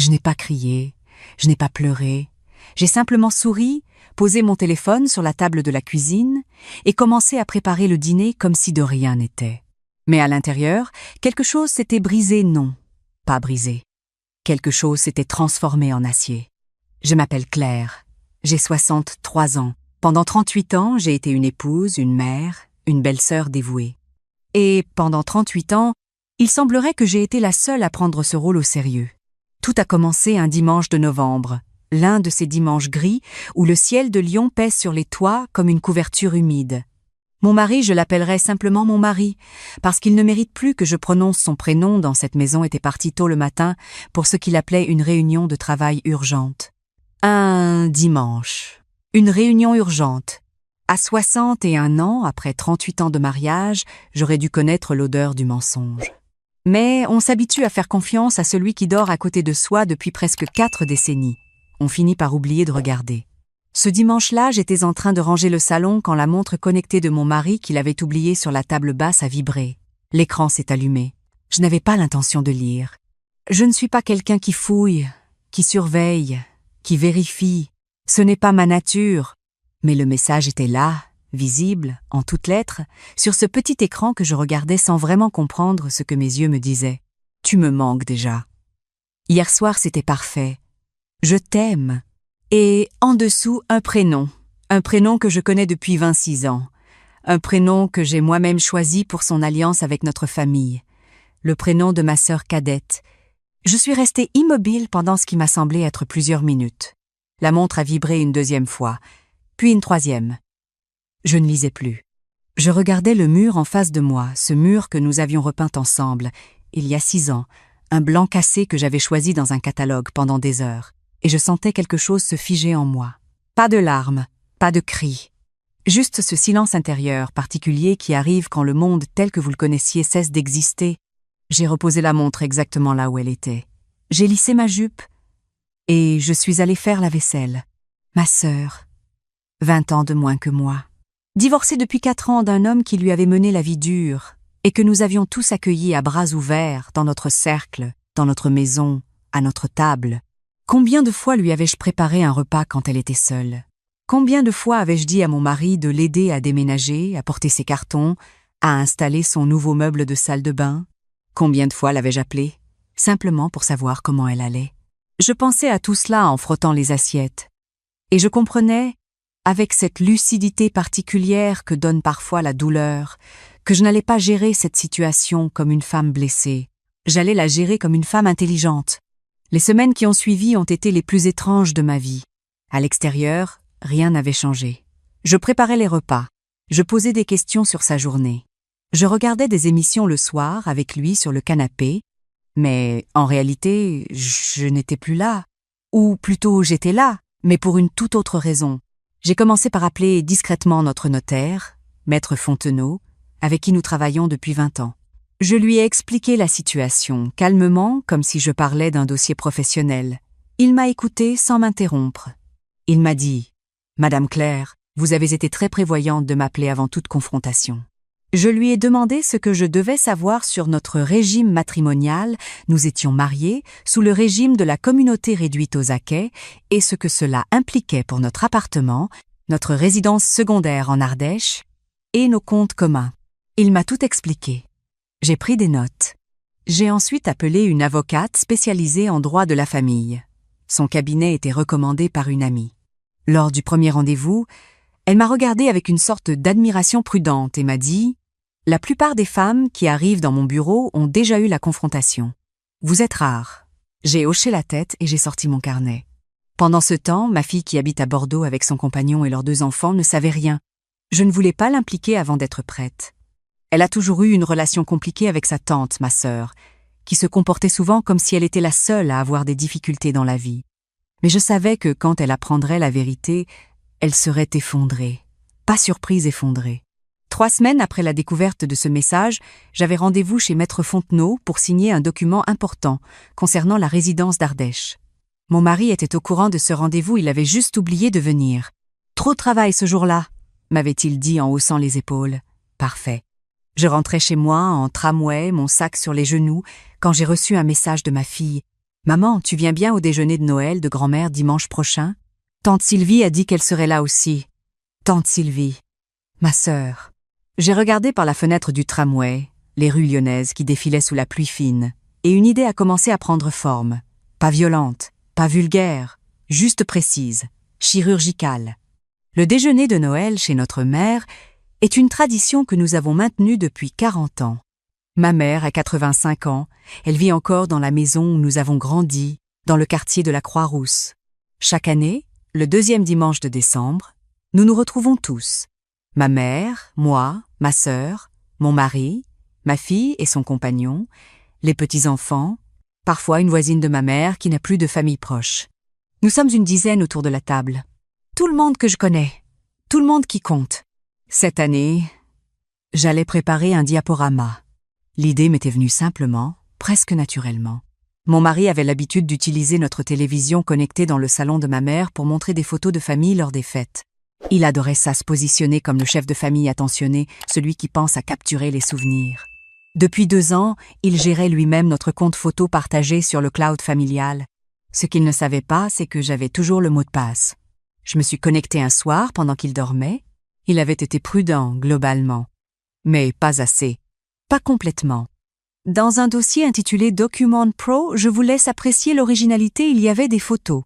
Je n'ai pas crié, je n'ai pas pleuré. J'ai simplement souri, posé mon téléphone sur la table de la cuisine et commencé à préparer le dîner comme si de rien n'était. Mais à l'intérieur, quelque chose s'était brisé, non, pas brisé. Quelque chose s'était transformé en acier. Je m'appelle Claire, j'ai 63 ans. Pendant 38 ans, j'ai été une épouse, une mère, une belle-sœur dévouée. Et pendant 38 ans, il semblerait que j'ai été la seule à prendre ce rôle au sérieux. Tout a commencé un dimanche de novembre, l'un de ces dimanches gris où le ciel de Lyon pèse sur les toits comme une couverture humide. Mon mari, je l'appellerai simplement mon mari, parce qu'il ne mérite plus que je prononce son prénom dans cette maison, était parti tôt le matin pour ce qu'il appelait une réunion de travail urgente. Un dimanche. Une réunion urgente. À 61 ans, après 38 ans de mariage, j'aurais dû connaître l'odeur du mensonge. Mais on s'habitue à faire confiance à celui qui dort à côté de soi depuis presque 4 décennies. On finit par oublier de regarder. Ce dimanche-là, j'étais en train de ranger le salon quand la montre connectée de mon mari qu'il avait oubliée sur la table basse a vibré. L'écran s'est allumé. Je n'avais pas l'intention de lire. Je ne suis pas quelqu'un qui fouille, qui surveille, qui vérifie. Ce n'est pas ma nature. Mais le message était là, visible, en toutes lettres, sur ce petit écran que je regardais sans vraiment comprendre ce que mes yeux me disaient. « Tu me manques déjà. Hier soir, c'était parfait. Je t'aime. » Et en dessous, un prénom que je connais depuis 26 ans, un prénom que j'ai moi-même choisi pour son alliance avec notre famille, le prénom de ma sœur cadette. Je suis restée immobile pendant ce qui m'a semblé être plusieurs minutes. La montre a vibré une deuxième fois, puis une troisième. Je ne lisais plus. Je regardais le mur en face de moi, ce mur que nous avions repeint ensemble, il y a 6 ans, un blanc cassé que j'avais choisi dans un catalogue pendant des heures. Et je sentais quelque chose se figer en moi. Pas de larmes, pas de cris. Juste ce silence intérieur particulier qui arrive quand le monde tel que vous le connaissiez cesse d'exister. J'ai reposé la montre exactement là où elle était. J'ai lissé ma jupe et je suis allée faire la vaisselle. Ma sœur, 20 ans de moins que moi. Divorcée depuis 4 ans d'un homme qui lui avait mené la vie dure et que nous avions tous accueilli à bras ouverts dans notre cercle, dans notre maison, à notre table. Combien de fois lui avais-je préparé un repas quand elle était seule? Combien de fois avais-je dit à mon mari de l'aider à déménager, à porter ses cartons, à installer son nouveau meuble de salle de bain? Combien de fois l'avais-je appelée, simplement pour savoir comment elle allait? Je pensais à tout cela en frottant les assiettes. Et je comprenais, avec cette lucidité particulière que donne parfois la douleur, que je n'allais pas gérer cette situation comme une femme blessée. J'allais la gérer comme une femme intelligente. Les semaines qui ont suivi ont été les plus étranges de ma vie. À l'extérieur, rien n'avait changé. Je préparais les repas. Je posais des questions sur sa journée. Je regardais des émissions le soir avec lui sur le canapé, mais en réalité, je n'étais plus là. Ou plutôt, j'étais là, mais pour une toute autre raison. J'ai commencé par appeler discrètement notre notaire, Maître Fontenot, avec qui nous travaillons depuis 20 ans. Je lui ai expliqué la situation, calmement, comme si je parlais d'un dossier professionnel. Il m'a écouté sans m'interrompre. Il m'a dit « Madame Claire, vous avez été très prévoyante de m'appeler avant toute confrontation. » Je lui ai demandé ce que je devais savoir sur notre régime matrimonial. Nous étions mariés sous le régime de la communauté réduite aux acquêts et ce que cela impliquait pour notre appartement, notre résidence secondaire en Ardèche et nos comptes communs. Il m'a tout expliqué. J'ai pris des notes. J'ai ensuite appelé une avocate spécialisée en droit de la famille. Son cabinet était recommandé par une amie. Lors du premier rendez-vous, elle m'a regardée avec une sorte d'admiration prudente et m'a dit « La plupart des femmes qui arrivent dans mon bureau ont déjà eu la confrontation. Vous êtes rare. » J'ai hoché la tête et j'ai sorti mon carnet. Pendant ce temps, ma fille qui habite à Bordeaux avec son compagnon et leurs 2 enfants ne savait rien. Je ne voulais pas l'impliquer avant d'être prête. Elle a toujours eu une relation compliquée avec sa tante, ma sœur, qui se comportait souvent comme si elle était la seule à avoir des difficultés dans la vie. Mais je savais que quand elle apprendrait la vérité, elle serait effondrée. Pas surprise, effondrée. 3 semaines après la découverte de ce message, j'avais rendez-vous chez Maître Fontenot pour signer un document important concernant la résidence d'Ardèche. Mon mari était au courant de ce rendez-vous, il avait juste oublié de venir. « Trop de travail ce jour-là », m'avait-il dit en haussant les épaules. Parfait. Je rentrais chez moi en tramway, mon sac sur les genoux, quand j'ai reçu un message de ma fille. Maman, tu viens bien au déjeuner de Noël de grand-mère dimanche prochain? Tante Sylvie a dit qu'elle serait là aussi. Tante Sylvie. Ma sœur. J'ai regardé par la fenêtre du tramway, les rues lyonnaises qui défilaient sous la pluie fine, et une idée a commencé à prendre forme. Pas violente, pas vulgaire, juste précise, chirurgicale. Le déjeuner de Noël chez notre mère est une tradition que nous avons maintenue depuis 40 ans. Ma mère a 85 ans, elle vit encore dans la maison où nous avons grandi, dans le quartier de la Croix-Rousse. Chaque année, le deuxième dimanche de décembre, nous nous retrouvons tous. Ma mère, moi, ma sœur, mon mari, ma fille et son compagnon, les petits-enfants, parfois une voisine de ma mère qui n'a plus de famille proche. Nous sommes une dizaine autour de la table. Tout le monde que je connais, tout le monde qui compte. Cette année, j'allais préparer un diaporama. L'idée m'était venue simplement, presque naturellement. Mon mari avait l'habitude d'utiliser notre télévision connectée dans le salon de ma mère pour montrer des photos de famille lors des fêtes. Il adorait ça, se positionner comme le chef de famille attentionné, celui qui pense à capturer les souvenirs. Depuis 2 ans, il gérait lui-même notre compte photo partagé sur le cloud familial. Ce qu'il ne savait pas, c'est que j'avais toujours le mot de passe. Je me suis connectée un soir pendant qu'il dormait. Il avait été prudent, globalement. Mais pas assez. Pas complètement. Dans un dossier intitulé Document Pro, je vous laisse apprécier l'originalité, il y avait des photos.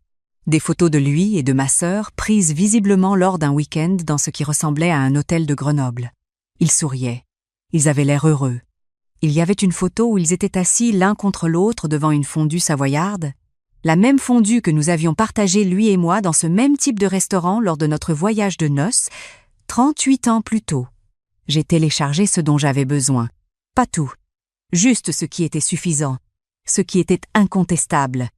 Des photos de lui et de ma sœur prises visiblement lors d'un week-end dans ce qui ressemblait à un hôtel de Grenoble. Ils souriaient. Ils avaient l'air heureux. Il y avait une photo où ils étaient assis l'un contre l'autre devant une fondue savoyarde, la même fondue que nous avions partagée lui et moi dans ce même type de restaurant lors de notre voyage de noces, 38 ans plus tôt. J'ai téléchargé ce dont j'avais besoin. Pas tout. Juste ce qui était suffisant. Ce qui était incontestable.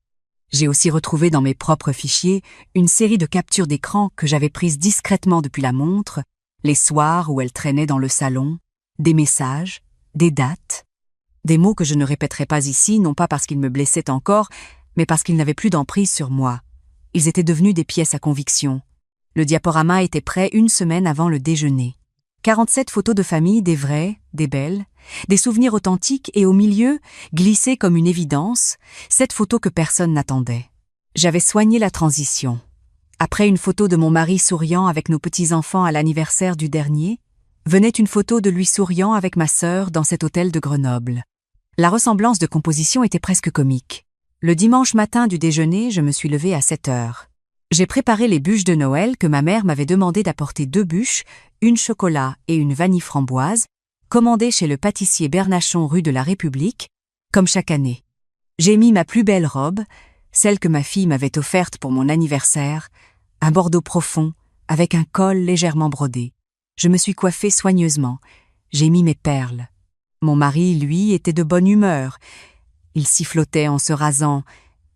J'ai aussi retrouvé dans mes propres fichiers une série de captures d'écran que j'avais prises discrètement depuis la montre, les soirs où elle traînait dans le salon, des messages, des dates, des mots que je ne répéterai pas ici, non pas parce qu'ils me blessaient encore, mais parce qu'ils n'avaient plus d'emprise sur moi. Ils étaient devenus des pièces à conviction. Le diaporama était prêt 1 semaine avant le déjeuner. 47 photos de famille, des vraies, des belles, des souvenirs authentiques et au milieu, glissées comme une évidence, cette photo que personne n'attendait. J'avais soigné la transition. Après une photo de mon mari souriant avec nos petits-enfants à l'anniversaire du dernier, venait une photo de lui souriant avec ma sœur dans cet hôtel de Grenoble. La ressemblance de composition était presque comique. Le dimanche matin du déjeuner, je me suis levée à 7 heures. J'ai préparé les bûches de Noël que ma mère m'avait demandé d'apporter 2 bûches, une chocolat et une vanille framboise, commandées chez le pâtissier Bernachon rue de la République, comme chaque année. J'ai mis ma plus belle robe, celle que ma fille m'avait offerte pour mon anniversaire, un bordeaux profond, avec un col légèrement brodé. Je me suis coiffée soigneusement. J'ai mis mes perles. Mon mari, lui, était de bonne humeur. Il sifflotait en se rasant.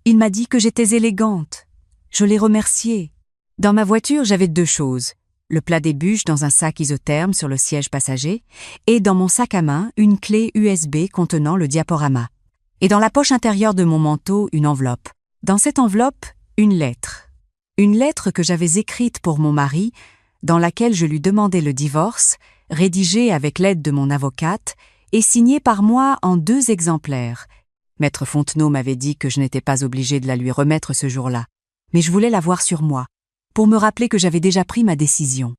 Il m'a dit que j'étais élégante. Je l'ai remercié. Dans ma voiture, j'avais 2 choses. Le plat des bûches dans un sac isotherme sur le siège passager et dans mon sac à main, une clé USB contenant le diaporama. Et dans la poche intérieure de mon manteau, une enveloppe. Dans cette enveloppe, une lettre. Une lettre que j'avais écrite pour mon mari, dans laquelle je lui demandais le divorce, rédigée avec l'aide de mon avocate et signée par moi en 2 exemplaires. Maître Fontenot m'avait dit que je n'étais pas obligée de la lui remettre ce jour-là. Mais je voulais l'avoir sur moi, pour me rappeler que j'avais déjà pris ma décision.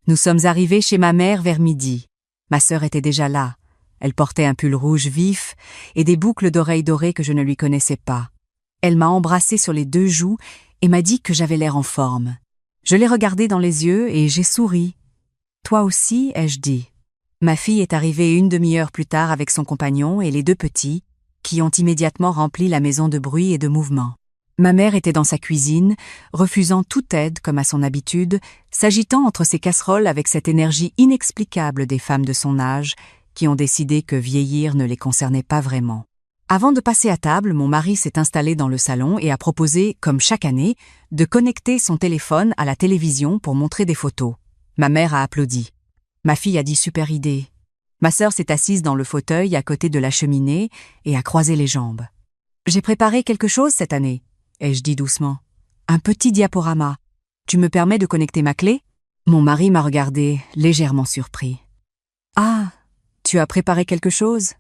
Nous sommes arrivés chez ma mère vers midi. Ma sœur était déjà là. Elle portait un pull rouge vif et des boucles d'oreilles dorées que je ne lui connaissais pas. Elle m'a embrassée sur les 2 joues et m'a dit que j'avais l'air en forme. Je l'ai regardée dans les yeux et j'ai souri. « Toi aussi » ai-je dit. Ma fille est arrivée 1 demi-heure plus tard avec son compagnon et les 2 petits, qui ont immédiatement rempli la maison de bruit et de mouvement. Ma mère était dans sa cuisine, refusant toute aide comme à son habitude, s'agitant entre ses casseroles avec cette énergie inexplicable des femmes de son âge qui ont décidé que vieillir ne les concernait pas vraiment. Avant de passer à table, mon mari s'est installé dans le salon et a proposé, comme chaque année, de connecter son téléphone à la télévision pour montrer des photos. Ma mère a applaudi. Ma fille a dit « super idée ». Ma sœur s'est assise dans le fauteuil à côté de la cheminée et a croisé les jambes. « J'ai préparé quelque chose cette année », ai-je dit doucement. « Un petit diaporama. Tu me permets de connecter ma clé ?» Mon mari m'a regardé, légèrement surpris. « Ah, tu as préparé quelque chose ?»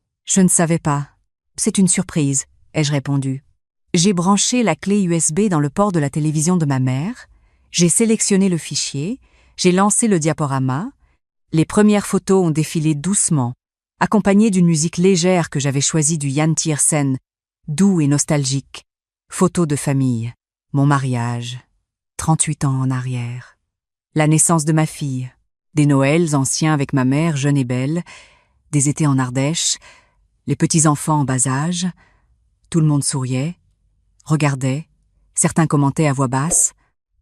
« Je ne savais pas. C'est une surprise », ai-je répondu. J'ai branché la clé USB dans le port de la télévision de ma mère, j'ai sélectionné le fichier, j'ai lancé le diaporama. Les premières photos ont défilé doucement, accompagnées d'une musique légère que j'avais choisie du Yann Tiersen, doux et nostalgique. Photos de famille, mon mariage, 38 ans en arrière, la naissance de ma fille, des Noëls anciens avec ma mère jeune et belle, des étés en Ardèche, les petits-enfants en bas âge. Tout le monde souriait, regardait, certains commentaient à voix basse.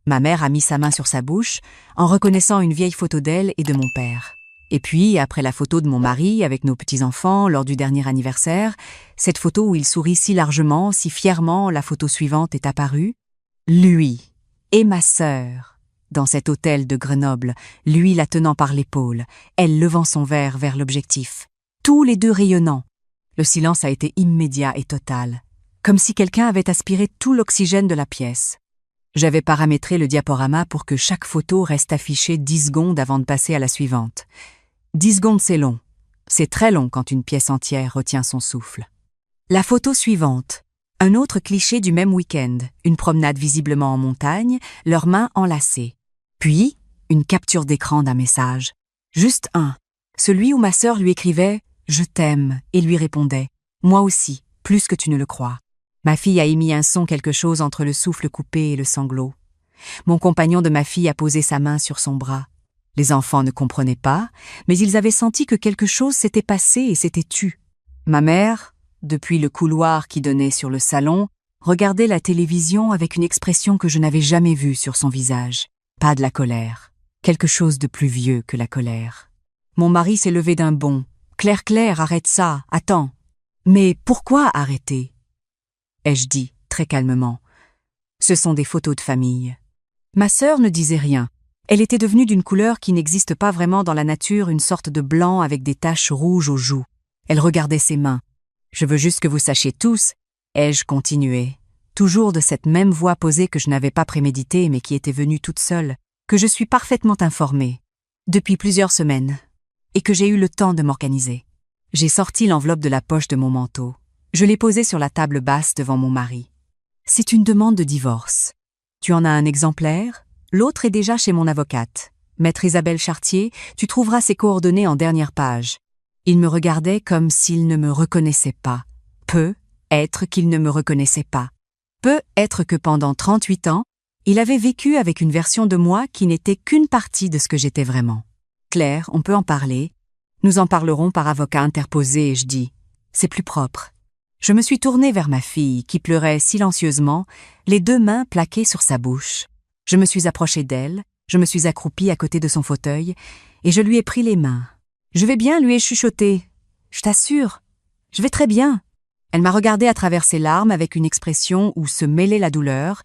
Ma mère a mis sa main sur sa bouche en reconnaissant une vieille photo d'elle et de mon père. Et puis, après la photo de mon mari avec nos petits-enfants lors du dernier anniversaire, cette photo où il sourit si largement, si fièrement, la photo suivante est apparue. Lui et ma sœur, dans cet hôtel de Grenoble, lui la tenant par l'épaule, elle levant son verre vers l'objectif. Tous les deux rayonnants. Le silence a été immédiat et total, comme si quelqu'un avait aspiré tout l'oxygène de la pièce. J'avais paramétré le diaporama pour que chaque photo reste affichée 10 secondes avant de passer à la suivante. 10 secondes, c'est long. C'est très long quand une pièce entière retient son souffle. La photo suivante. Un autre cliché du même week-end. Une promenade visiblement en montagne, leurs mains enlacées. Puis, une capture d'écran d'un message. Juste un. Celui où ma sœur lui écrivait « Je t'aime » et lui répondait « Moi aussi, plus que tu ne le crois ». Ma fille a émis un son quelque chose entre le souffle coupé et le sanglot. Mon compagnon de ma fille a posé sa main sur son bras. Les enfants ne comprenaient pas, mais ils avaient senti que quelque chose s'était passé et s'était tu. Ma mère, depuis le couloir qui donnait sur le salon, regardait la télévision avec une expression que je n'avais jamais vue sur son visage. Pas de la colère. Quelque chose de plus vieux que la colère. Mon mari s'est levé d'un bond. « Claire, arrête ça, attends. »« Mais pourquoi arrêter ?» ai-je dit, très calmement. « Ce sont des photos de famille. » Ma sœur ne disait rien. Elle était devenue d'une couleur qui n'existe pas vraiment dans la nature, une sorte de blanc avec des taches rouges aux joues. Elle regardait ses mains. « Je veux juste que vous sachiez tous, » ai-je continué, toujours de cette même voix posée que je n'avais pas préméditée mais qui était venue toute seule, que je suis parfaitement informée, depuis plusieurs semaines, et que j'ai eu le temps de m'organiser. J'ai sorti l'enveloppe de la poche de mon manteau. Je l'ai posée sur la table basse devant mon mari. C'est une demande de divorce. Tu en as un exemplaire? L'autre est déjà chez mon avocate. Maître Isabelle Chartier, tu trouveras ses coordonnées en dernière page. Il me regardait comme s'il ne me reconnaissait pas. Peut être qu'il ne me reconnaissait pas. Peut être que pendant 38 ans, il avait vécu avec une version de moi qui n'était qu'une partie de ce que j'étais vraiment. Claire, on peut en parler. Nous en parlerons par avocat interposé, je dis. C'est plus propre. Je me suis tournée vers ma fille, qui pleurait silencieusement, les 2 mains plaquées sur sa bouche. Je me suis approchée d'elle, je me suis accroupie à côté de son fauteuil, et je lui ai pris les mains. Je vais bien, lui ai chuchoté. Je t'assure, je vais très bien. Elle m'a regardée à travers ses larmes avec une expression où se mêlait la douleur,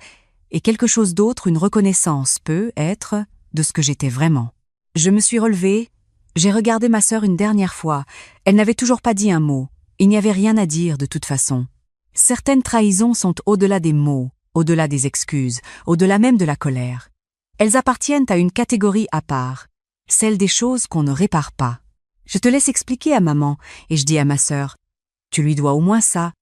et quelque chose d'autre, une reconnaissance peut être de ce que j'étais vraiment. Je me suis relevée, j'ai regardé ma sœur une dernière fois. Elle n'avait toujours pas dit un mot. Il n'y avait rien à dire de toute façon. Certaines trahisons sont au-delà des mots, au-delà des excuses, au-delà même de la colère. Elles appartiennent à une catégorie à part, celle des choses qu'on ne répare pas. Je te laisse expliquer à maman, et je dis à ma sœur, « Tu lui dois au moins ça. »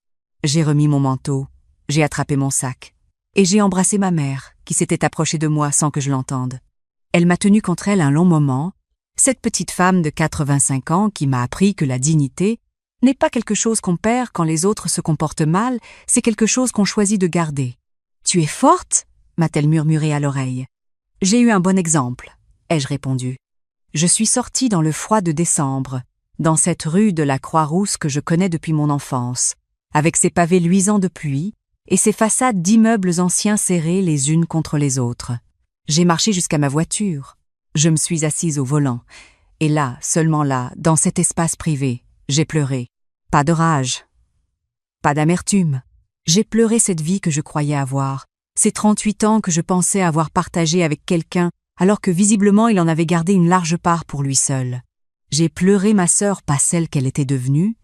J'ai remis mon manteau, j'ai attrapé mon sac, et j'ai embrassé ma mère, qui s'était approchée de moi sans que je l'entende. Elle m'a tenu contre elle un long moment, cette petite femme de 85 ans qui m'a appris que la dignité n'est pas quelque chose qu'on perd quand les autres se comportent mal, c'est quelque chose qu'on choisit de garder. « Tu es forte ?» m'a-t-elle murmuré à l'oreille. « J'ai eu un bon exemple », ai-je répondu. Je suis sortie dans le froid de décembre, dans cette rue de la Croix-Rousse que je connais depuis mon enfance, avec ses pavés luisants de pluie et ses façades d'immeubles anciens serrés les unes contre les autres. J'ai marché jusqu'à ma voiture. Je me suis assise au volant. Et là, seulement là, dans cet espace privé, j'ai pleuré. Pas de rage. Pas d'amertume. J'ai pleuré cette vie que je croyais avoir. Ces 38 ans que je pensais avoir partagé avec quelqu'un, alors que visiblement il en avait gardé une large part pour lui seul. J'ai pleuré ma sœur, pas celle qu'elle était devenue,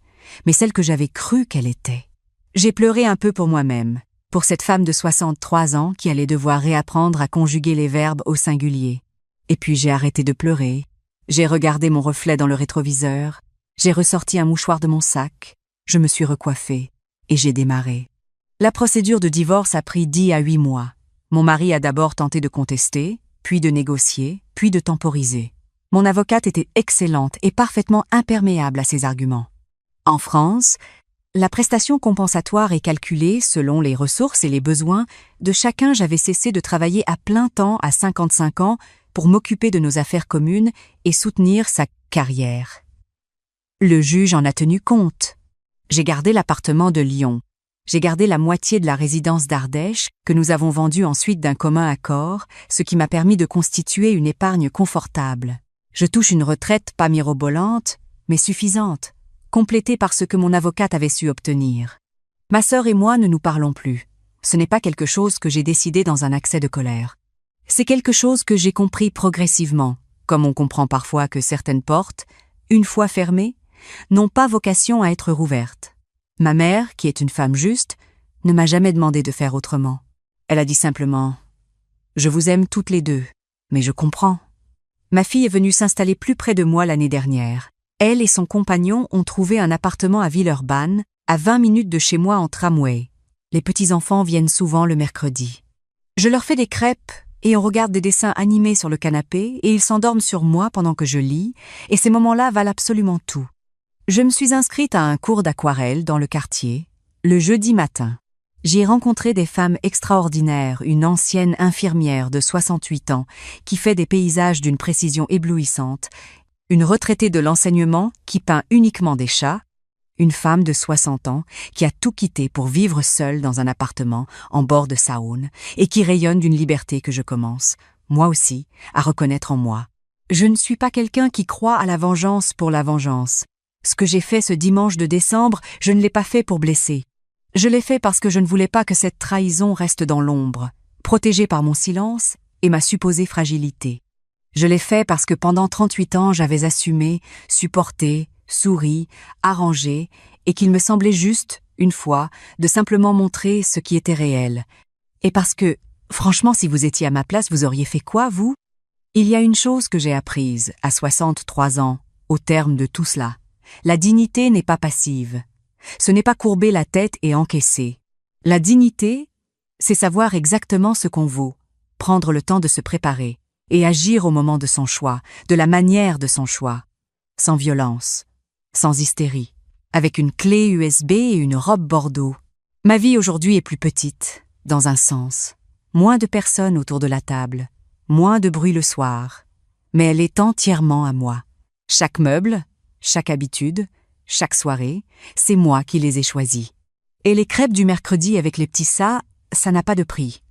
mais celle que j'avais cru qu'elle était. J'ai pleuré un peu pour moi-même, pour cette femme de 63 ans qui allait devoir réapprendre à conjuguer les verbes au singulier. Et puis j'ai arrêté de pleurer, j'ai regardé mon reflet dans le rétroviseur, j'ai ressorti un mouchoir de mon sac, je me suis recoiffée et j'ai démarré. La procédure de divorce a pris 10 à 8 mois. Mon mari a d'abord tenté de contester, puis de négocier, puis de temporiser. Mon avocate était excellente et parfaitement imperméable à ses arguments. En France, la prestation compensatoire est calculée selon les ressources et les besoins de chacun. J'avais cessé de travailler à plein temps à 55 ans pour m'occuper de nos affaires communes et soutenir sa carrière. Le juge en a tenu compte. J'ai gardé l'appartement de Lyon. J'ai gardé la moitié de la résidence d'Ardèche que nous avons vendue ensuite d'un commun accord, ce qui m'a permis de constituer une épargne confortable. Je touche une retraite pas mirobolante, mais suffisante, complétée par ce que mon avocate avait su obtenir. Ma sœur et moi ne nous parlons plus. Ce n'est pas quelque chose que j'ai décidé dans un accès de colère. C'est quelque chose que j'ai compris progressivement, comme on comprend parfois que certaines portes, une fois fermées, n'ont pas vocation à être rouvertes. Ma mère, qui est une femme juste, ne m'a jamais demandé de faire autrement. Elle a dit simplement « Je vous aime toutes les deux, mais je comprends ». Ma fille est venue s'installer plus près de moi l'année dernière. Elle et son compagnon ont trouvé un appartement à Villeurbanne, à 20 minutes de chez moi en tramway. Les petits-enfants viennent souvent le mercredi. Je leur fais des crêpes et on regarde des dessins animés sur le canapé et ils s'endorment sur moi pendant que je lis, et ces moments-là valent absolument tout. Je me suis inscrite à un cours d'aquarelle dans le quartier, le jeudi matin. J'y ai rencontré des femmes extraordinaires, une ancienne infirmière de 68 ans qui fait des paysages d'une précision éblouissante, une retraitée de l'enseignement qui peint uniquement des chats, une femme de 60 ans qui a tout quitté pour vivre seule dans un appartement en bord de Saône et qui rayonne d'une liberté que je commence, moi aussi, à reconnaître en moi. Je ne suis pas quelqu'un qui croit à la vengeance pour la vengeance. Ce que j'ai fait ce dimanche de décembre, je ne l'ai pas fait pour blesser. Je l'ai fait parce que je ne voulais pas que cette trahison reste dans l'ombre, protégée par mon silence et ma supposée fragilité. Je l'ai fait parce que pendant 38 ans, j'avais assumé, supporté, souri, arrangé, et qu'il me semblait juste, une fois, de simplement montrer ce qui était réel. Et parce que, franchement, si vous étiez à ma place, vous auriez fait quoi, vous? Il y a une chose que j'ai apprise, à 63 ans, au terme de tout cela. La dignité n'est pas passive. Ce n'est pas courber la tête et encaisser. La dignité, c'est savoir exactement ce qu'on vaut, prendre le temps de se préparer et agir au moment de son choix, de la manière de son choix, sans violence, sans hystérie, avec une clé USB et une robe bordeaux. Ma vie aujourd'hui est plus petite, dans un sens. Moins de personnes autour de la table, moins de bruit le soir, mais elle est entièrement à moi. Chaque meuble, chaque habitude, chaque soirée, c'est moi qui les ai choisis. Et les crêpes du mercredi avec les petits ça n'a pas de prix.